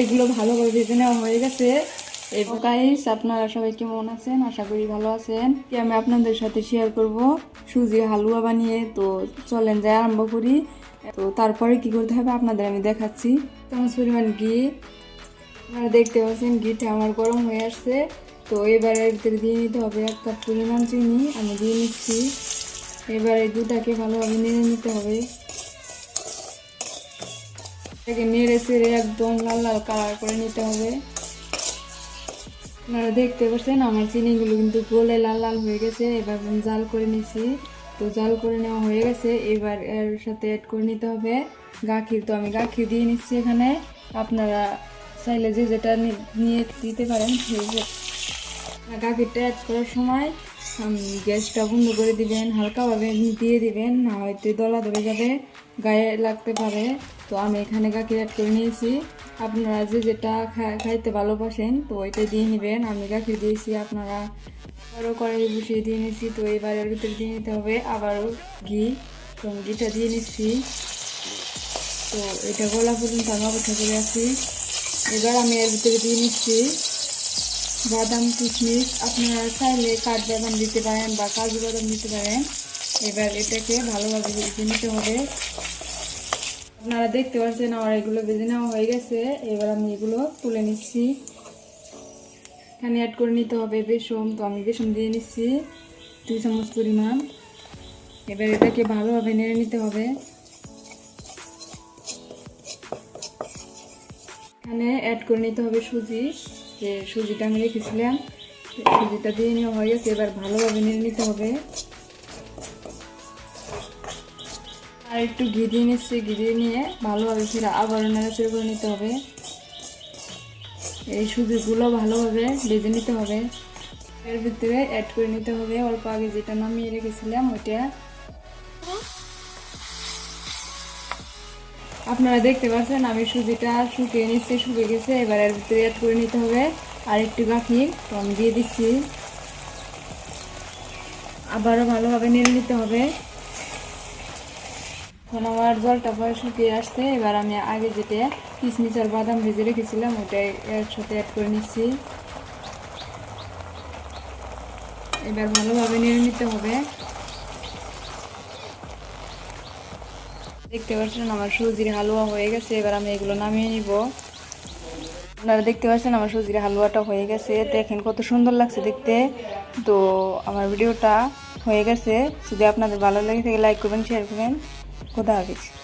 এগুলো ভালোভাবে ভেজে নেওয়া হয়ে গেছে। এই গাইস, আপনারা সবাই কেমন আছেন? আশা করি ভালো আছেন। আমি আপনাদের সাথে শেয়ার করব সুজির হালুয়া বানিয়ে। তো চলেন যাই আরম্ভ করি। তো তারপরে কি করতে হবে আপনাদের আমি দেখাচ্ছি। চামচ পরিমাণ ঘি, আপনারা দেখতে পাচ্ছেন ঘিটা আমার গরম হয়ে আসছে। তো এবার এর ভিতরে দিয়ে নিতে হবে 1 কাপ পরিমাণ চিনি, আমি দিয়ে নিচ্ছি। এবার এই দুধটাকে ভালোভাবে নেড়ে নিতে হবে। এটাকে নেড়ে চেড়ে একদম লাল লাল কালার করে নিতে হবে। আপনারা দেখতে পাচ্ছেন আমার চিনিগুলো কিন্তু গলে লাল লাল হয়ে গেছে। এবার জাল করে নিচ্ছি। তো জাল করে নেওয়া হয়ে গেছে। এবার এর সাথে অ্যাড করে নিতে হবে গাখির। তো আমি গাখির দিয়ে নিচ্ছি এখানে। আপনারা চাইলে যে যেটা নিয়ে দিতে পারেন সেই গাখিরটা অ্যাড করার সময় গ্যাসটা বন্ধ করে দিবেন, হালকাভাবে দিয়ে দিবেন, না হয়তো দলা ধরে যাবে, গায়ে লাগতে পারে। তো আমি এখানে গাখির অ্যাড করে নিয়েছি। আপনারা যে যেটা খাইতে ভালোবাসেন তো ওইটা দিয়ে নেবেন। আমি গাখির দিয়েছি, আপনারা আরও কড়াই বসিয়ে দিয়ে নিচ্ছি। তো এবার এর ভিতরে দিয়ে নিতে হবে আবারও ঘি। তো আমি ঘিটা দিয়ে নিচ্ছি। তো এটা গলা পর্যন্ত আমি অপেক্ষা করে আছি। এবার আমি এর ভিতরে দিয়ে নিচ্ছি বাদাম কিশমিশ। আপনারা চাইলে কাঠবাদাম দিতে পারেন বা কাজু বাদাম দিতে পারেন। এবার এটাকে ভালোভাবে ভেজে নিতে হবে। আপনারা দেখতে পাচ্ছেন আমার এগুলো ভেজে নেওয়া হয়ে গেছে। এবার আমি এগুলো তুলে নিচ্ছি। এখানে অ্যাড করে নিতে হবে বেসন। তো আমি বেসন দিয়ে নিচ্ছি 2 চামচ পরিমাণ। এবার এটাকে ভালোভাবে নেড়ে নিতে হবে। এখানে অ্যাড করে নিতে হবে সুজি। যে সুজিটা আমি রেখেছিলাম সুজিটা দিয়ে নেওয়া হয়ে গেছে। এবার ভালোভাবে নেড়ে নিতে হবে। আর একটু ঘি দিয়ে নিচ্ছি। ঘি দিয়ে নিয়ে ভালোভাবে ফের আবারও নাড়াচাড়া করে নিতে হবে। এই সুজিগুলো ভালোভাবে ভেজে নিতে হবে। এর ভিতরে অ্যাড করে নিতে হবে অল্প আগে যেটা নামিয়ে রেখেছিলাম ওইটা। আপনারা দেখতে পাচ্ছেন আমি সুজিটা শুকিয়ে নিচ্ছি, শুকিয়ে গেছে। এবার এর ভিতরে অ্যাড করে নিতে হবে আর একটু গাখির। তো আমি দিয়ে দিচ্ছি। আবারও ভালোভাবে নেড়ে নিতে হবে। এখন আমার জলটা প্রায় শুকিয়ে আসছে। এবার আমি আগে যেটা কিশমিশ আর বাদাম ভেজে রেখেছিলাম ওটা এর সাথে অ্যাড করে নিচ্ছি। এবার ভালোভাবে নেড়ে নিতে হবে। দেখতে পাচ্ছেন আমার সুজির হালুয়া হয়ে গেছে। এবার আমি এগুলো নামিয়ে নিব। আপনারা দেখতে পাচ্ছেন আমার সুজির হালুয়াটা হয়ে গেছে। দেখেন কত সুন্দর লাগছে দেখতে। তো আমার ভিডিওটা হয়ে গেছে। যদি আপনাদের ভালো লাগে থাকে লাইক করবেন, শেয়ার করবেন। খোদা হাফেজ।